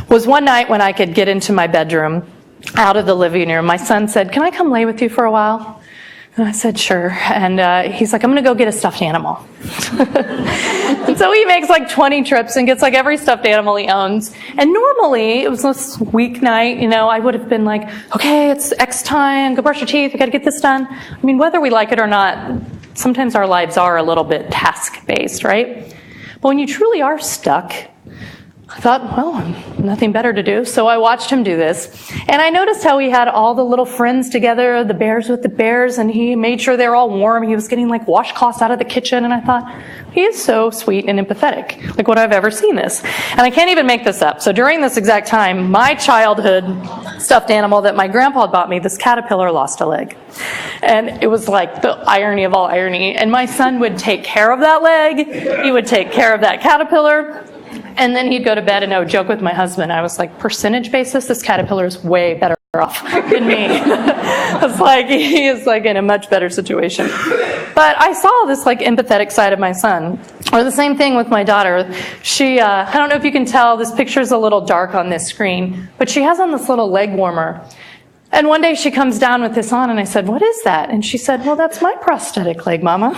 was one night when I could get into my bedroom out of the living room. My son said, "Can I come lay with you for a while?" And I said, "Sure." And he's like, "I'm going to go get a stuffed animal." And so he makes like 20 trips and gets like every stuffed animal he owns. And normally, it was this weeknight, I would have been like, "Okay, it's X time, go brush your teeth, we got to get this done." I mean, whether we like it or not, sometimes our lives are a little bit task-based, right? But when you truly are stuck, I thought, well, nothing better to do. So I watched him do this. And I noticed how he had all the little friends together, the bears with the bears, and he made sure they were all warm. He was getting like washcloths out of the kitchen. And I thought, he is so sweet and empathetic. Like, would I've ever seen this? And I can't even make this up. So during this exact time, my childhood stuffed animal that my grandpa had bought me, this caterpillar, lost a leg. And it was like the irony of all irony. And my son would take care of that leg. He would take care of that caterpillar. And then he'd go to bed, and I would joke with my husband. I was like, percentage basis, this caterpillar is way better off than me. I was like, he is like in a much better situation. But I saw this like empathetic side of my son. Or the same thing with my daughter. She, I don't know if you can tell, this picture is a little dark on this screen, but she has on this little leg warmer. And one day she comes down with this on, and I said, "What is that?" And she said, "Well, that's my prosthetic leg, Mama."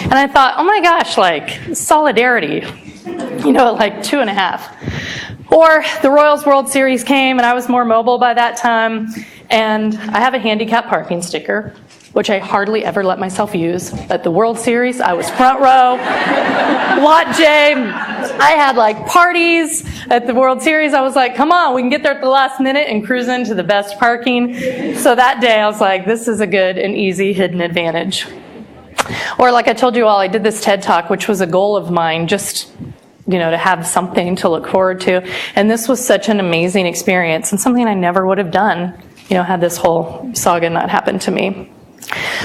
And I thought, oh my gosh, like solidarity. At like 2.5. Or the Royals World Series came, and I was more mobile by that time, and I have a handicap parking sticker, which I hardly ever let myself use. At the World Series, I was front row, Lot J. I had like parties at the World Series. I was like, come on, we can get there at the last minute and cruise into the best parking. So that day I was like, this is a good and easy hidden advantage. Or like I told you all, I did this TED Talk, which was a goal of mine, just to have something to look forward to. And this was such an amazing experience and something I never would have done, had this whole saga not happened to me.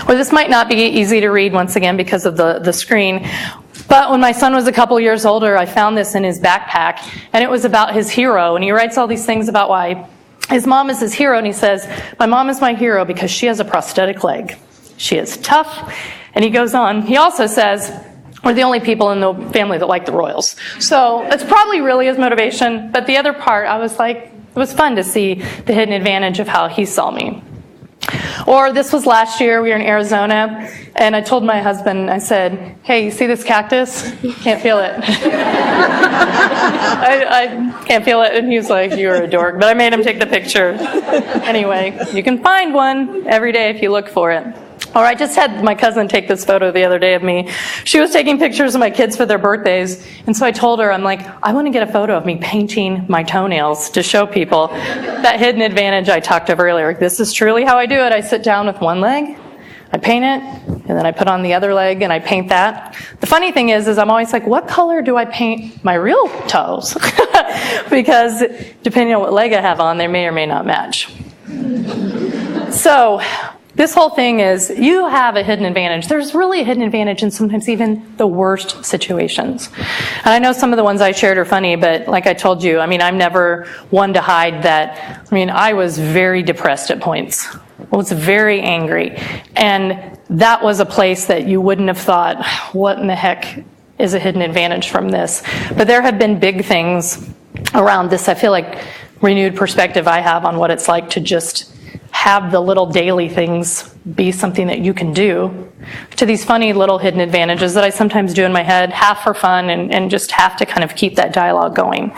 Well, this might not be easy to read once again because of the screen. But when my son was a couple years older, I found this in his backpack, and it was about his hero. And he writes all these things about why his mom is his hero. And he says, "My mom is my hero because she has a prosthetic leg. She is tough." And he goes on. He also says, "We're the only people in the family that like the Royals." So it's probably really his motivation. But the other part, I was like, it was fun to see the hidden advantage of how he saw me. Or this was last year, we were in Arizona, and I told my husband, I said, "Hey, you see this cactus? Can't feel it." I can't feel it. And he was like, "You're a dork." But I made him take the picture. Anyway, you can find one every day if you look for it. Or I just had my cousin take this photo the other day of me. She was taking pictures of my kids for their birthdays. And so I told her, I'm like, I want to get a photo of me painting my toenails to show people that hidden advantage I talked of earlier. This is truly how I do it. I sit down with one leg, I paint it, and then I put on the other leg and I paint that. The funny thing is I'm always like, what color do I paint my real toes? Because depending on what leg I have on, they may or may not match. So this whole thing is, you have a hidden advantage. There's really a hidden advantage in sometimes even the worst situations. And I know some of the ones I shared are funny, but like I told you, I'm never one to hide that. I was very depressed at points. I was very angry. And that was a place that you wouldn't have thought, what in the heck is a hidden advantage from this? But there have been big things around this. I feel like renewed perspective I have on what it's like to just have the little daily things be something that you can do, to these funny little hidden advantages that I sometimes do in my head, half for fun and just have to kind of keep that dialogue going.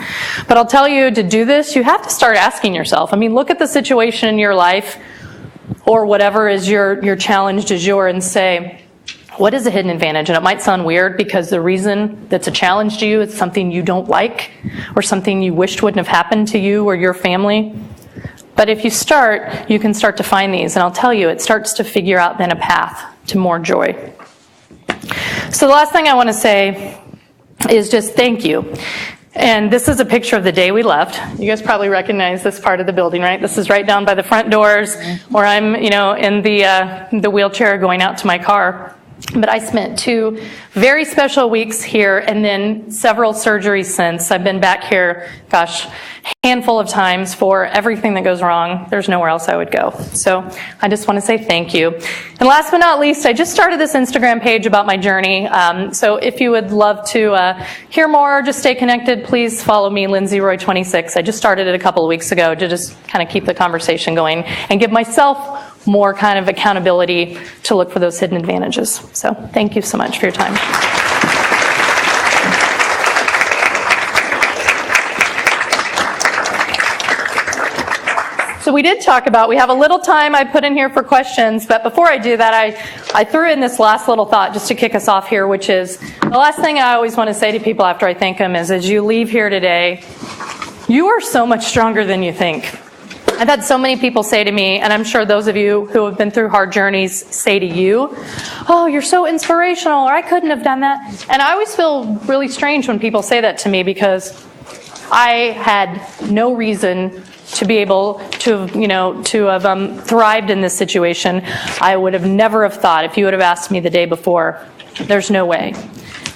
But I'll tell you, to do this, you have to start asking yourself. Look at the situation in your life or whatever is your challenge du jour and say, what is a hidden advantage? And it might sound weird because the reason that's a challenge to you is something you don't like or something you wished wouldn't have happened to you or your family. But if you start, you can start to find these. And I'll tell you, it starts to figure out then a path to more joy. So the last thing I want to say is just thank you. And this is a picture of the day we left. You guys probably recognize this part of the building, right? This is right down by the front doors where I'm, in the wheelchair going out to my car. But I spent 2 very special weeks here and then several surgeries since. I've been back here, gosh, handful of times for everything that goes wrong. There's nowhere else I would go. So I just want to say thank you. And last but not least, I just started this Instagram page about my journey. So if you would love to hear more, just stay connected, please follow me, Lindsey Roy 26. I just started it a couple of weeks ago to just kind of keep the conversation going and give myself more kind of accountability to look for those hidden advantages. So thank you so much for your time. So we did talk about, we have a little time I put in here for questions, but before I do that, I threw in this last little thought just to kick us off here, which is the last thing I always want to say to people after I thank them is, as you leave here today, you are so much stronger than you think. I've had so many people say to me, and I'm sure those of you who have been through hard journeys say to you, oh, you're so inspirational, or I couldn't have done that. And I always feel really strange when people say that to me because I had no reason to be able to, to have thrived in this situation. I would have never have thought, if you would have asked me the day before, there's no way.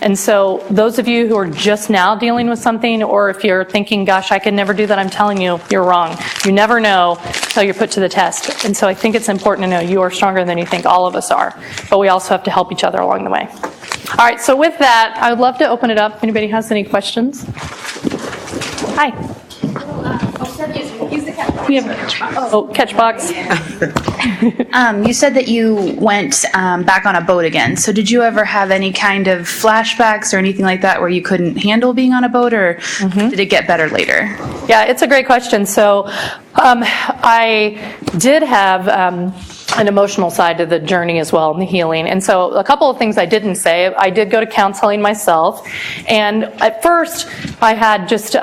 And so those of you who are just now dealing with something, or if you're thinking, gosh, I could never do that, I'm telling you, you're wrong. You never know until you're put to the test. And so I think it's important to know you are stronger than you think. All of us are. But we also have to help each other along the way. All right, so with that, I would love to open it up. If anybody has any questions? Hi. Use the catch box. We have a catch box. Oh, catch box. You said that you went back on a boat again. So did you ever have any kind of flashbacks or anything like that where you couldn't handle being on a boat, or did it get better later? Yeah, it's a great question. So I did have an emotional side to the journey as well, and the healing. And so a couple of things I didn't say. I did go to counseling myself. And at first, I had just...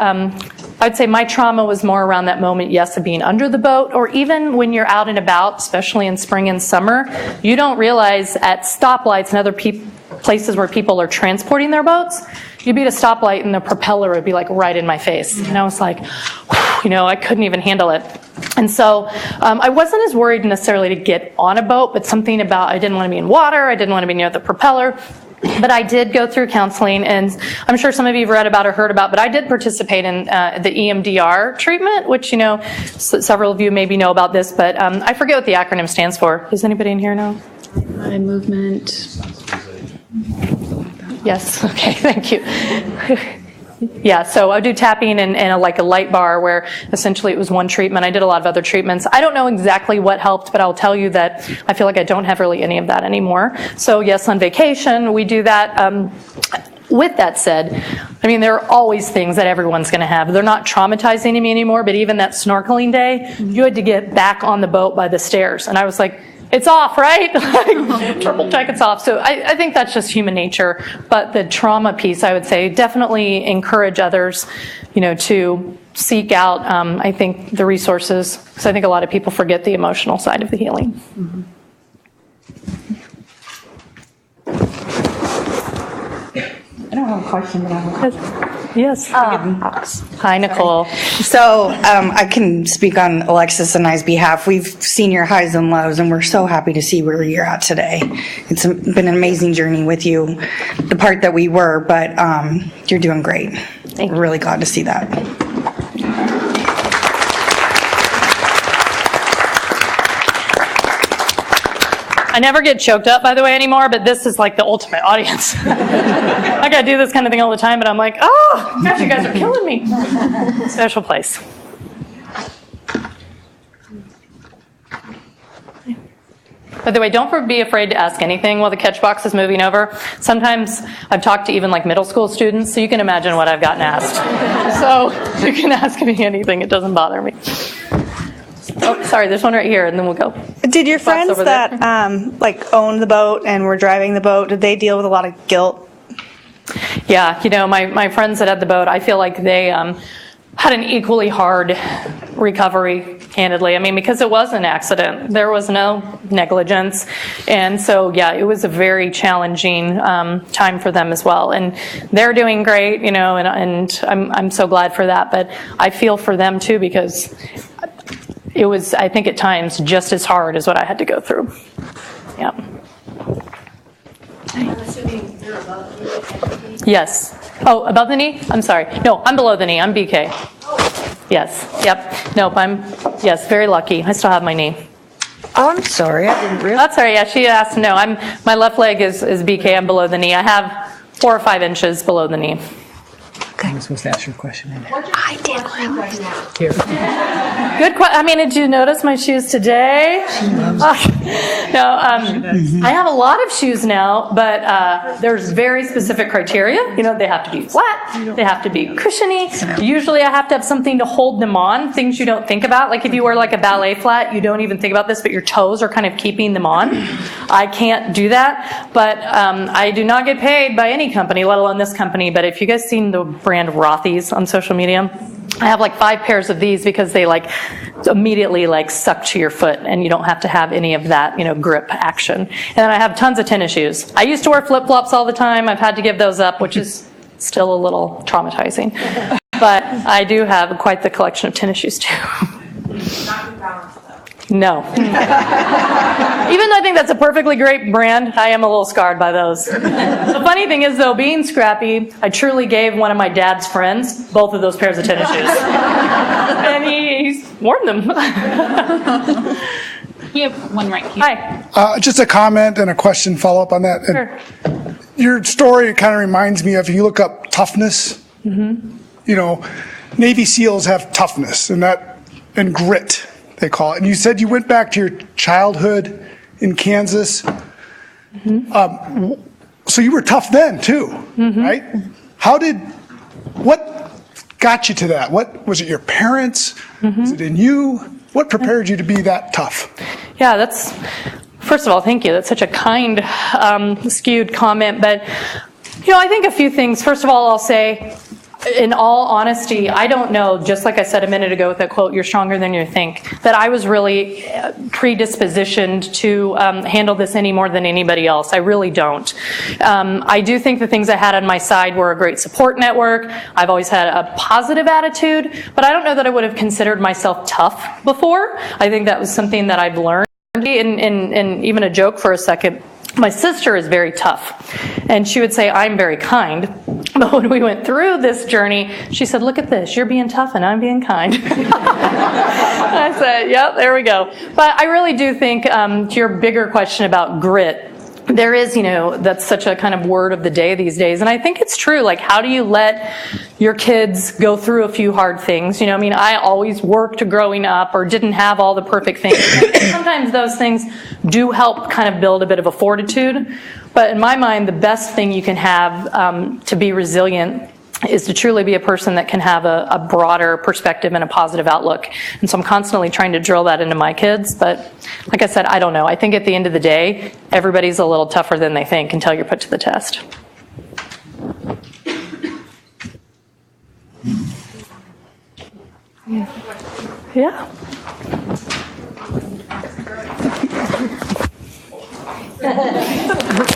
I'd say my trauma was more around that moment, yes, of being under the boat, or even when you're out and about, especially in spring and summer, you don't realize at stoplights and other places where people are transporting their boats, you'd be at a stoplight and the propeller would be like right in my face. And I was like, I couldn't even handle it. And so I wasn't as worried necessarily to get on a boat, but something about I didn't want to be in water, I didn't want to be near the propeller. But I did go through counseling, and I'm sure some of you have read about or heard about, but I did participate in the EMDR treatment, which, several of you maybe know about this, but I forget what the acronym stands for. Does anybody in here know? Eye movement. Yes, okay, thank you. Yeah, so I do tapping and a light bar where essentially it was one treatment. I did a lot of other treatments. I don't know exactly what helped, but I'll tell you that I feel like I don't have really any of that anymore. So yes, on vacation, we do that. With that said, there are always things that everyone's going to have. They're not traumatizing me anymore, but even that snorkeling day, you had to get back on the boat by the stairs. And I was like, it's off, right? Triple check it's off. So I think that's just human nature. But the trauma piece, I would say, definitely encourage others, to seek out, I think, the resources. Because I think a lot of people forget the emotional side of the healing. Mm-hmm. I don't have a question, but I have a question. Yes. Hi, Nicole. So I can speak on Alexis and I's behalf. We've seen your highs and lows, and we're so happy to see where you're at today. It's been an amazing journey with you, the part that we were, but you're doing great. Thank you. We're really glad to see that. I never get choked up, by the way, anymore, but this is like the ultimate audience. I gotta do this kind of thing all the time, but I'm like, oh, gosh, you guys are killing me. Special place. By the way, don't be afraid to ask anything while the catch box is moving over. Sometimes I've talked to even middle school students, so you can imagine what I've gotten asked. So you can ask me anything, it doesn't bother me. Oh, sorry, there's one right here, and then we'll go. Did your friends that owned the boat and were driving the boat, did they deal with a lot of guilt? Yeah, my friends that had the boat, I feel like they had an equally hard recovery, candidly. Because it was an accident. There was no negligence. And so, yeah, it was a very challenging time for them as well. And they're doing great, and I'm so glad for that. But I feel for them, too, because it was, I think, at times just as hard as what I had to go through. Yeah. Yes. Oh, above the knee? I'm sorry. No, I'm below the knee. I'm BK. Yes. Yep. Nope. Yes, very lucky. I still have my knee. Oh, I'm sorry, I didn't realize. That's all right. Yeah, she asked to know. My left leg is BK. I'm below the knee. I have 4 or 5 inches below the knee. I was supposed to ask your question. I did. Here. Good question. I mean, did you notice my shoes today? I have a lot of shoes now, but there's very specific criteria. You know, they have to be flat, they have to be cushiony. Usually I have to have something to hold them on, things you don't think about. Like if you wear like a ballet flat, you don't even think about this, but your toes are kind of keeping them on. I can't do that, but I do not get paid by any company, let alone this company. But if you guys seen the brand Rothy's on social media, I have like 5 pairs of these because they like immediately like suck to your foot and you don't have to have any of that, you know, grip action. And then I have tons of tennis shoes. I used to wear flip-flops all the time. I've had to give those up, which is still a little traumatizing. But I do have quite the collection of tennis shoes too. No. Even though I think that's a perfectly great brand, I am a little scarred by those. The funny thing is, though, being scrappy, I truly gave one of my dad's friends both of those pairs of tennis shoes. And he's worn them. We have one right here. Hi. Just a comment and a question follow-up on that. Sure. Your story kind of reminds me of, if you look up toughness, you know, Navy SEALs have toughness and grit, they call it. And you said you went back to your childhood in Kansas. So you were tough then too, right? What got you to that? What was it, your parents? Was it in you? What prepared you to be that tough? Yeah, first of all, thank you. That's such a kind, skewed comment. But, you know, I think a few things. First of all, I'll say, in all honesty, I don't know, just like I said a minute ago with that quote, "You're stronger than you think," that I was really predispositioned to handle this any more than anybody else. I really don't. I do think the things I had on my side were a great support network. I've always had a positive attitude, but I don't know that I would have considered myself tough before. I think that was something that I've learned. And even a joke for a second, my sister is very tough, and she would say, "I'm very kind." But when we went through this journey, she said, "Look at this, you're being tough and I'm being kind." I said, "Yep, there we go." But I really do think, to your bigger question about grit, there is, you know, that's such a kind of word of the day these days. And I think it's true. Like, how do you let your kids go through a few hard things? You know, I mean, I always worked growing up or didn't have all the perfect things. Sometimes those things do help kind of build a bit of a fortitude. But in my mind, the best thing you can have to be resilient is to truly be a person that can have a broader perspective and a positive outlook. And so I'm constantly trying to drill that into my kids. But like I said, I don't know. I think at the end of the day, everybody's a little tougher than they think until you're put to the test. Yeah.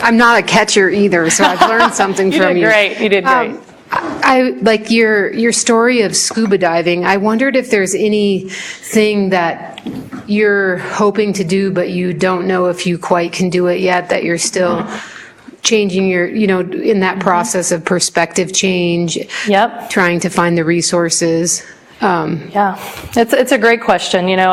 I'm not a catcher either, so I've learned something from you. You did great. I like your story of scuba diving. I wondered if there's anything that you're hoping to do, but you don't know if you quite can do it yet, that you're still changing your, you know, in that process of perspective change. Yep. Trying to find the resources. Yeah, it's a great question. You know,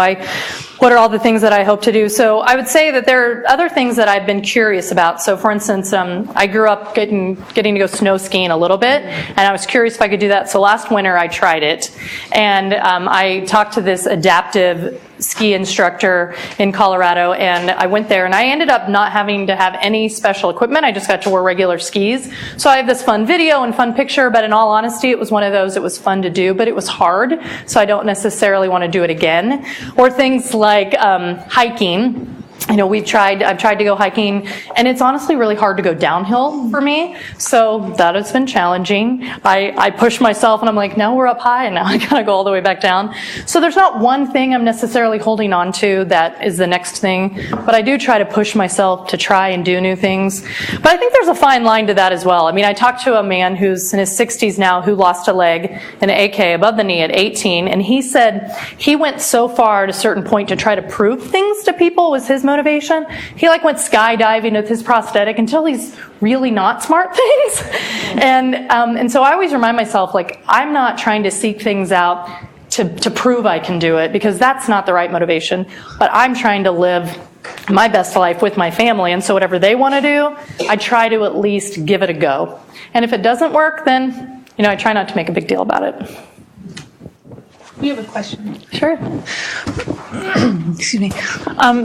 what are all the things that I hope to do? So I would say that there are other things that I've been curious about. So for instance, I grew up getting to go snow skiing a little bit, and I was curious if I could do that. So last winter I tried it, and I talked to this adaptive ski instructor in Colorado, and I went there, and I ended up not having to have any special equipment. I just got to wear regular skis. So I have this fun video and fun picture, but in all honesty, it was one of those, it was fun to do, but it was hard, so I don't necessarily want to do it again. Or things like hiking. You know, I've tried to go hiking, and it's honestly really hard to go downhill for me, so that has been challenging. I push myself, and I'm like, no, we're up high, and now I gotta go all the way back down. So there's not one thing I'm necessarily holding on to that is the next thing, but I do try to push myself to try and do new things. But I think there's a fine line to that as well. I mean, I talked to a man who's in his 60s now who lost a leg, an AK above the knee at 18, and he said he went so far at a certain point to try to prove things to people was his motivation. He like went skydiving with his prosthetic until he's really not smart things. And so I always remind myself, like, I'm not trying to seek things out to prove I can do it, because that's not the right motivation. But I'm trying to live my best life with my family, and so whatever they want to do, I try to at least give it a go. And if it doesn't work, then, I try not to make a big deal about it. We have a question. Sure. Excuse me.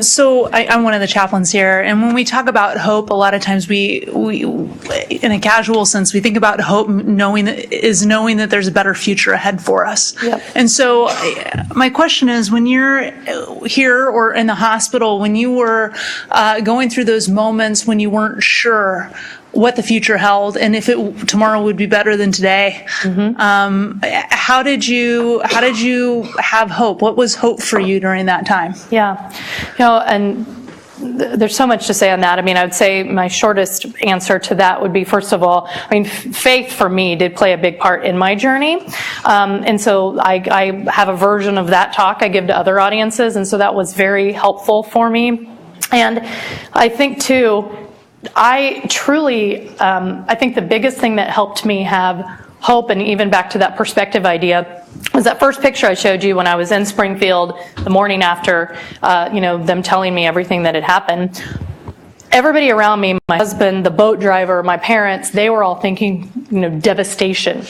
So I'm one of the chaplains here, and when we talk about hope, a lot of times we in a casual sense, we think about hope knowing that there's a better future ahead for us. Yep. And so my question is, when you're here or in the hospital, when you were going through those moments when you weren't sure what the future held and if tomorrow would be better than today, how did you have hope? What was hope for you during that time? Yeah. And there's so much to say on that. I mean, I would say my shortest answer to that would be, first of all, faith for me did play a big part in my journey. And so I have a version of that talk I give to other audiences, and so that was very helpful for me. And I think, too, I think the biggest thing that helped me have hope, and even back to that perspective idea, was that first picture I showed you when I was in Springfield the morning after, them telling me everything that had happened. Everybody around me, my husband, the boat driver, my parents, they were all thinking, devastation.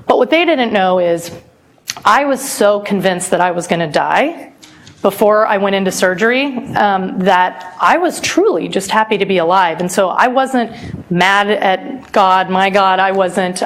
But what they didn't know is I was so convinced that I was going to die before I went into surgery, that I was truly just happy to be alive. And so I wasn't mad at God, my God. I wasn't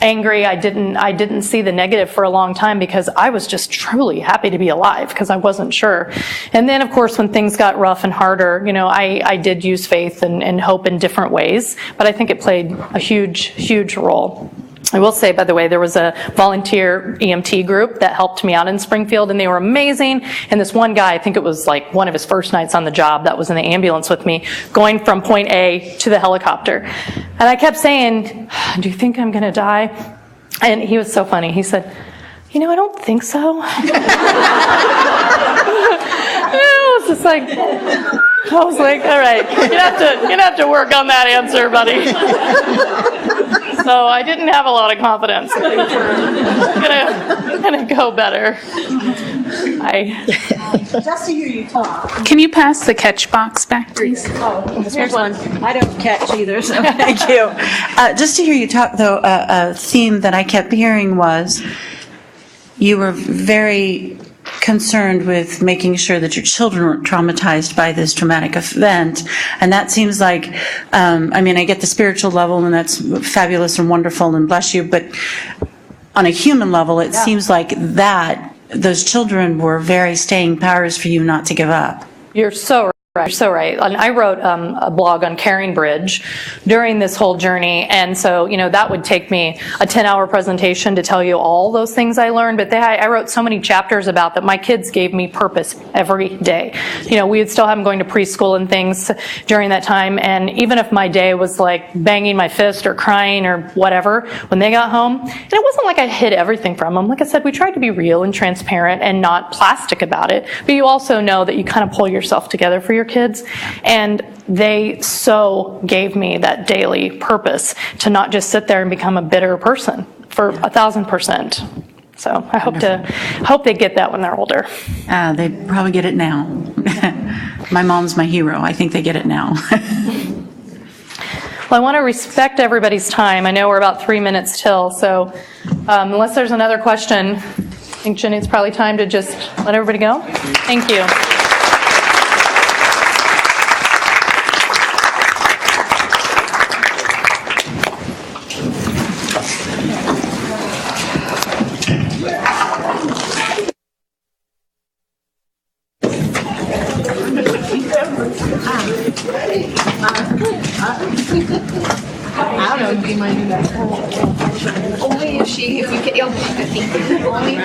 angry. I didn't see the negative for a long time, because I was just truly happy to be alive, because I wasn't sure. And then, of course, when things got rough and harder, I did use faith and hope in different ways. But I think it played a huge, huge role. I will say, by the way, there was a volunteer EMT group that helped me out in Springfield, and they were amazing. And this one guy, I think it was like one of his first nights on the job, that was in the ambulance with me, going from point A to the helicopter. And I kept saying, do you think I'm going to die? And he was so funny. He said, I don't think so. I was like, all right, you have to work on that answer, buddy. So I didn't have a lot of confidence. Things were gonna go better. Just to hear you talk. Can you pass the catch box back, please? Here's one. I don't catch either, so. Thank you. Just to hear you talk, though, a theme that I kept hearing was you were very concerned with making sure that your children weren't traumatized by this traumatic event. And that seems like, I get the spiritual level, and that's fabulous and wonderful, and bless you, but on a human level, it seems like those children were very staying powers for you not to give up. You're so right. You're so right. And I wrote a blog on Caring Bridge during this whole journey, and so that would take me a 10-hour presentation to tell you all those things I learned. But I wrote so many chapters about that. My kids gave me purpose every day. We would still have them going to preschool and things during that time, and even if my day was like banging my fist or crying or whatever, when they got home, and it wasn't like I hid everything from them. Like I said, we tried to be real and transparent and not plastic about it. But you also know that you kind of pull yourself together for your kids, and they so gave me that daily purpose to not just sit there and become a bitter person for 1,000%. So I hope they get that when they're older. They probably get it now. My mom's my hero. I think they get it now. Well, I want to respect everybody's time. I know we're about 3 minutes till, so unless there's another question, I think, Jenny, it's probably time to just let everybody go. Thank you. I don't know, do you mind doing that? Only if you can, I think, only.